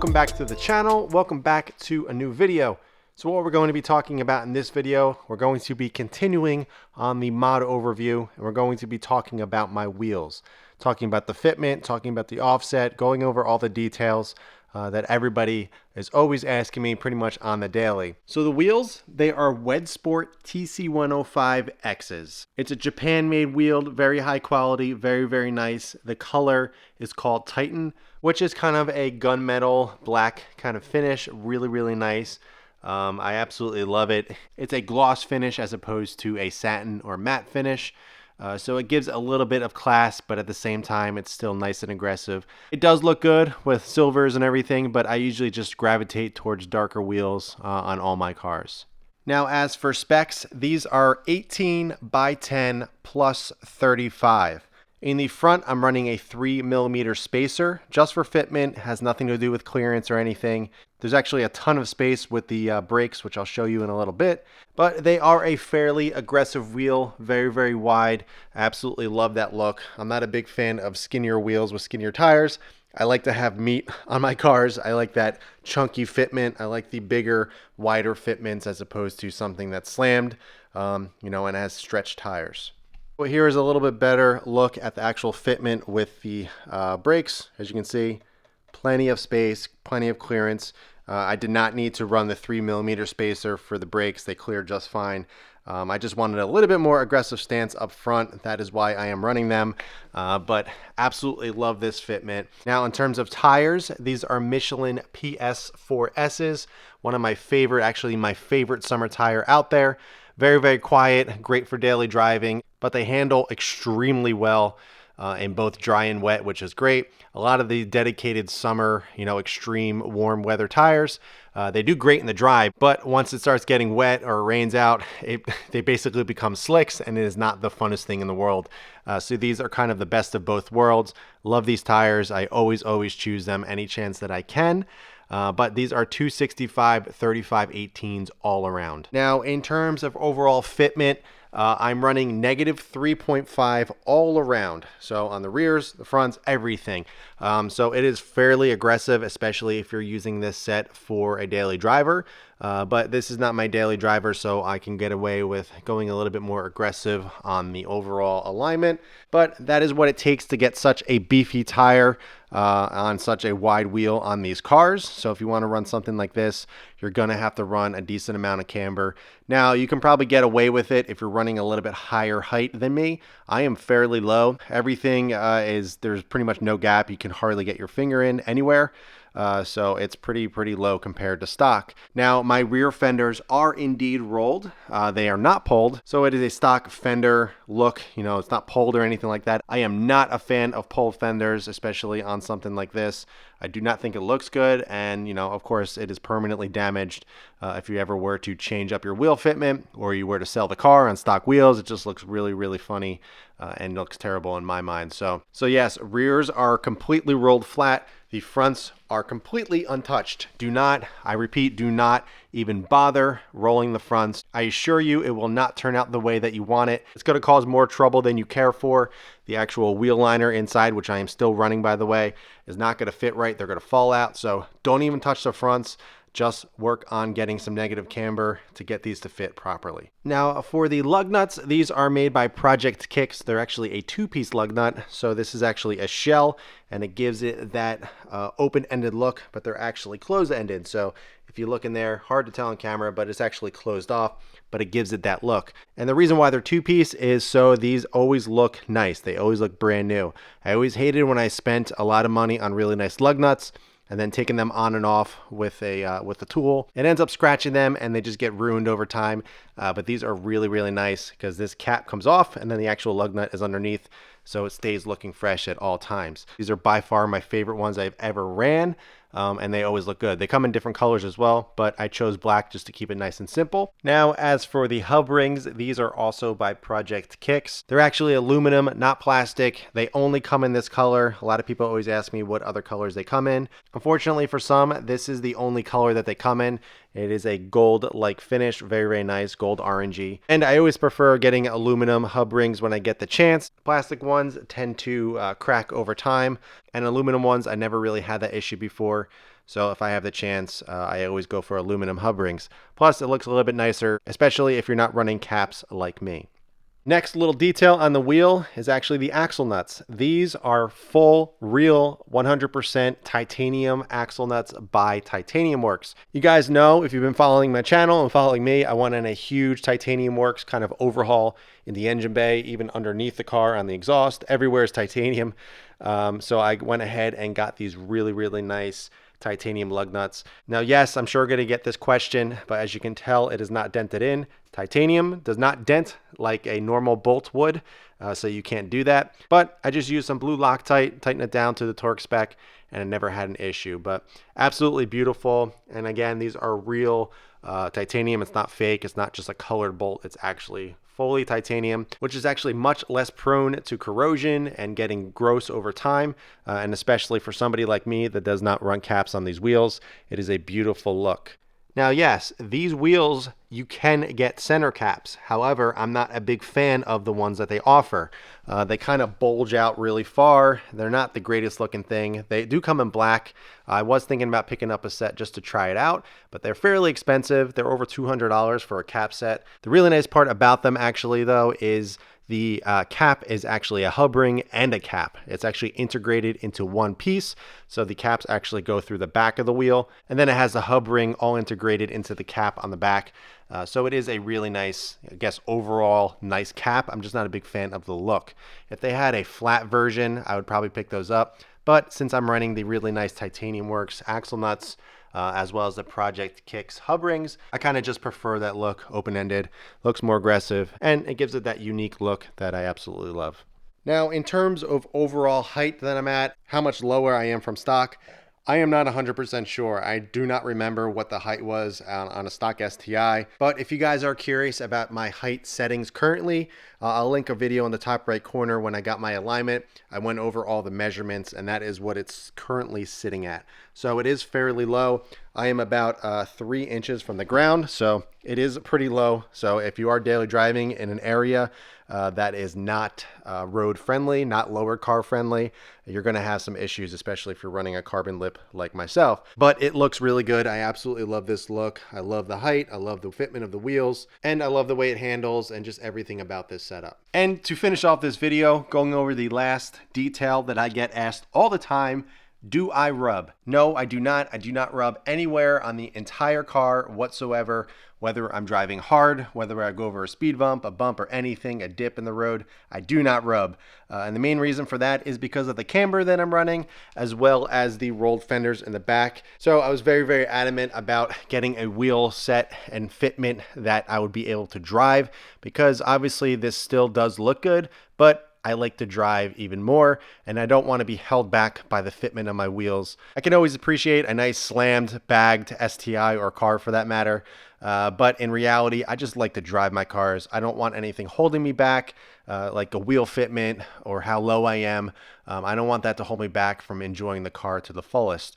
welcome back to the channel. Welcome back to a new video. So what we're going to be talking about in this video, we're going to be continuing on the mod overview, and we're going to be talking about my wheels, talking about the fitment, talking about the offset, going over all the details that everybody is always asking me pretty much on the daily. So the wheels, they are Wedssport TC105Xs. It's a Japan-made wheel, very high quality, very, very nice. The color is called Titan, which is kind of a gunmetal black kind of finish, really, really nice. I absolutely love it. It's a gloss finish as opposed to a satin or matte finish. So it gives a little bit of class, but at the same time, it's still nice and aggressive. It does look good with silvers and everything, but I usually just gravitate towards darker wheels on all my cars. Now, as for specs, these are 18 by 10 plus 35. In the front, I'm running a 3mm spacer, just for fitment, has nothing to do with clearance or anything. There's actually a ton of space with the brakes, which I'll show you in a little bit, but they are a fairly aggressive wheel, very, very wide. I absolutely love that look. I'm not a big fan of skinnier wheels with skinnier tires. I like to have meat on my cars. I like that chunky fitment. I like the bigger, wider fitments as opposed to something that's slammed, and has stretched tires. Well, here is a little bit better look at the actual fitment with the brakes. As you can see, plenty of space, plenty of clearance. I did not need to run the 3mm spacer for the brakes. They cleared just fine. I just wanted a little bit more aggressive stance up front. That is why I am running them, but absolutely love this fitment. Now, in terms of tires, these are Michelin PS4Ss, one of my favorite, actually my favorite summer tire out there. Very, very quiet, great for daily driving, but they handle extremely well in both dry and wet, which is great. A lot of the dedicated summer, extreme warm weather tires, they do great in the dry, but once it starts getting wet or rains out, they basically become slicks, and it is not the funnest thing in the world. So these are kind of the best of both worlds. Love these tires. I always choose them any chance that I can. But these are 265 35/18s all around. Now, in terms of overall fitment, I'm running -3.5 all around. So on the rears, the fronts, everything. So it is fairly aggressive, especially if you're using this set for a daily driver. But this is not my daily driver, so I can get away with going a little bit more aggressive on the overall alignment. But that is what it takes to get such a beefy tire on such a wide wheel on these cars. So if you want to run something like this, you're going to have to run a decent amount of camber. Now, you can probably get away with it if you're running a little bit higher height than me. I am fairly low. Everything there's pretty much no gap. You can hardly get your finger in anywhere. So it's pretty low compared to stock. Now, my rear fenders are indeed rolled. They are not pulled. So it is a stock fender look. It's not pulled or anything like that. I am not a fan of pulled fenders, especially on something like this. I do not think it looks good. And, of course, it is permanently damaged. If you ever were to change up your wheel fitment or you were to sell the car on stock wheels, it just looks really funny and looks terrible in my mind. So yes, rears are completely rolled flat. The fronts are completely untouched. I repeat, do not even bother rolling the fronts. I assure you it will not turn out the way that you want it. It's going to cause more trouble than you care for. The actual wheel liner inside, which I am still running by the way, is not going to fit right. They're going to fall out. So don't even touch the fronts. Just work on getting some negative camber to get these to fit properly. Now, for the lug nuts, these are made by Project Kicks. They're actually a two-piece lug nut. So this is actually a shell, and it gives it that open-ended look, but they're actually closed-ended. So if you look in there, hard to tell on camera, but it's actually closed off, but it gives it that look. And the reason why they're two-piece is so these always look nice. They always look brand new. I always hated when I spent a lot of money on really nice lug nuts and then taking them on and off with a tool. It ends up scratching them and they just get ruined over time. But these are really nice because this cap comes off and then the actual lug nut is underneath, so it stays looking fresh at all times. These are by far my favorite ones I've ever ran. And they always look good. They come in different colors as well, but I chose black just to keep it nice and simple. Now, as for the hub rings, these are also by Project Kicks. They're actually aluminum, not plastic. They only come in this color. A lot of people always ask me what other colors they come in. Unfortunately for some, this is the only color that they come in. It is a gold-like finish, very, very nice, gold orangey. And I always prefer getting aluminum hub rings when I get the chance. Plastic ones tend to crack over time, and aluminum ones, I never really had that issue before. So if I have the chance, I always go for aluminum hub rings. Plus, it looks a little bit nicer, especially if you're not running caps like me. Next little detail on the wheel is actually the axle nuts. These are full, real, 100% titanium axle nuts by Titanium Works. You guys know, if you've been following my channel and following me, I went on a huge Titanium Works kind of overhaul in the engine bay, even underneath the car on the exhaust. Everywhere is titanium. So I went ahead and got these really, really nice titanium lug nuts. Now, yes, I'm sure going to get this question, but as you can tell, it is not dented in. Titanium does not dent like a normal bolt would, so you can't do that. But I just used some blue Loctite, tighten it down to the torque spec, and I never had an issue. But absolutely beautiful. And again, these are real titanium. It's not fake. It's not just a colored bolt. It's actually fully titanium, which is actually much less prone to corrosion and getting gross over time. And especially for somebody like me that does not run caps on these wheels, it is a beautiful look. Now, yes, these wheels, you can get center caps. However, I'm not a big fan of the ones that they offer. They kind of bulge out really far. They're not the greatest looking thing. They do come in black. I was thinking about picking up a set just to try it out, but they're fairly expensive. They're over $200 for a cap set. The really nice part about them actually though is the cap is actually a hub ring and a cap. It's actually integrated into one piece. So the caps actually go through the back of the wheel, and then it has the hub ring all integrated into the cap on the back. So it is a really nice, I guess, overall nice cap. I'm just not a big fan of the look. If they had a flat version, I would probably pick those up. But since I'm running the really nice Titanium Works axle nuts, as well as the Project Kicks hub rings, I kind of just prefer that look, open-ended, looks more aggressive, and it gives it that unique look that I absolutely love. Now, in terms of overall height that I'm at, how much lower I am from stock, I am not 100% sure. I do not remember what the height was on a stock STI, but if you guys are curious about my height settings currently, I'll link a video in the top right corner when I got my alignment. I went over all the measurements, and that is what it's currently sitting at. So it is fairly low. I am about 3 inches from the ground, so it is pretty low. So if you are daily driving in an area that is not road friendly, not lower car friendly, you're going to have some issues, especially if you're running a carbon lip like myself. But it looks really good. I absolutely love this look. I love the height. I love the fitment of the wheels, and I love the way it handles and just everything about this setup. And to finish off this video, going over the last detail that I get asked all the time: do I rub? No, I do not. I do not rub anywhere on the entire car whatsoever, whether I'm driving hard, whether I go over a speed bump, or anything, a dip in the road. I do not rub. And the main reason for that is because of the camber that I'm running, as well as the rolled fenders in the back. So I was very, very adamant about getting a wheel set and fitment that I would be able to drive, because obviously this still does look good, but I like to drive even more, and I don't want to be held back by the fitment of my wheels. I can always appreciate a nice slammed, bagged STI or car for that matter, but in reality, I just like to drive my cars. I don't want anything holding me back, like a wheel fitment or how low I am. I don't want that to hold me back from enjoying the car to the fullest.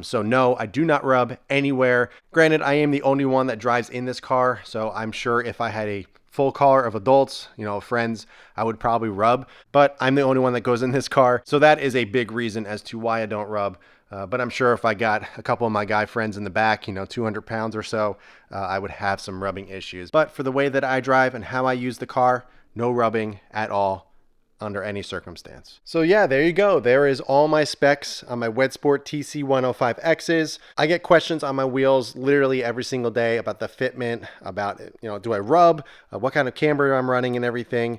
So no, I do not rub anywhere. Granted, I am the only one that drives in this car, so I'm sure if I had a full car of adults, friends, I would probably rub, but I'm the only one that goes in this car. So that is a big reason as to why I don't rub. But I'm sure if I got a couple of my guy friends in the back, 200 pounds or so, I would have some rubbing issues. But for the way that I drive and how I use the car, no rubbing at all under any circumstance. So yeah, there you go. There is all my specs on my Wedssport TC105Xs. I get questions on my wheels literally every single day about the fitment, about, do I rub, what kind of camber I'm running and everything.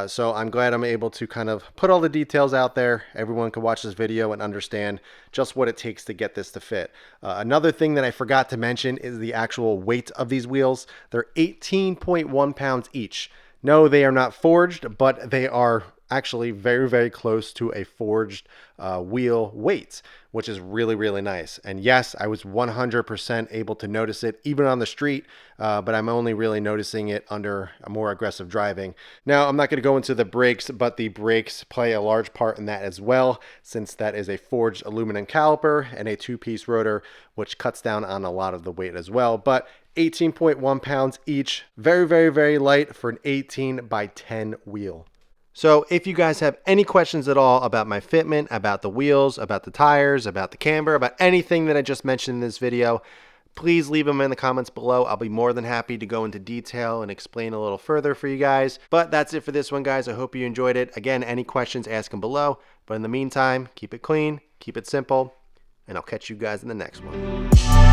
So I'm glad I'm able to kind of put all the details out there. Everyone can watch this video and understand just what it takes to get this to fit. Another thing that I forgot to mention is the actual weight of these wheels. They're 18.1 pounds each. No, they are not forged, but they are actually very, very close to a forged wheel weight, which is really, really nice. And yes, I was 100% able to notice it even on the street, but I'm only really noticing it under a more aggressive driving. Now, I'm not going to go into the brakes, but the brakes play a large part in that as well, since that is a forged aluminum caliper and a two-piece rotor, which cuts down on a lot of the weight as well. But 18.1 pounds each, very, very, very light for an 18 by 10 wheel. So if you guys have any questions at all about my fitment, about the wheels, about the tires, about the camber, about anything that I just mentioned in this video, please leave them in the comments below. I'll be more than happy to go into detail and explain a little further for you guys. But that's it for this one, guys. I hope you enjoyed it. Again, any questions, ask them below. But in the meantime, keep it clean, keep it simple, and I'll catch you guys in the next one.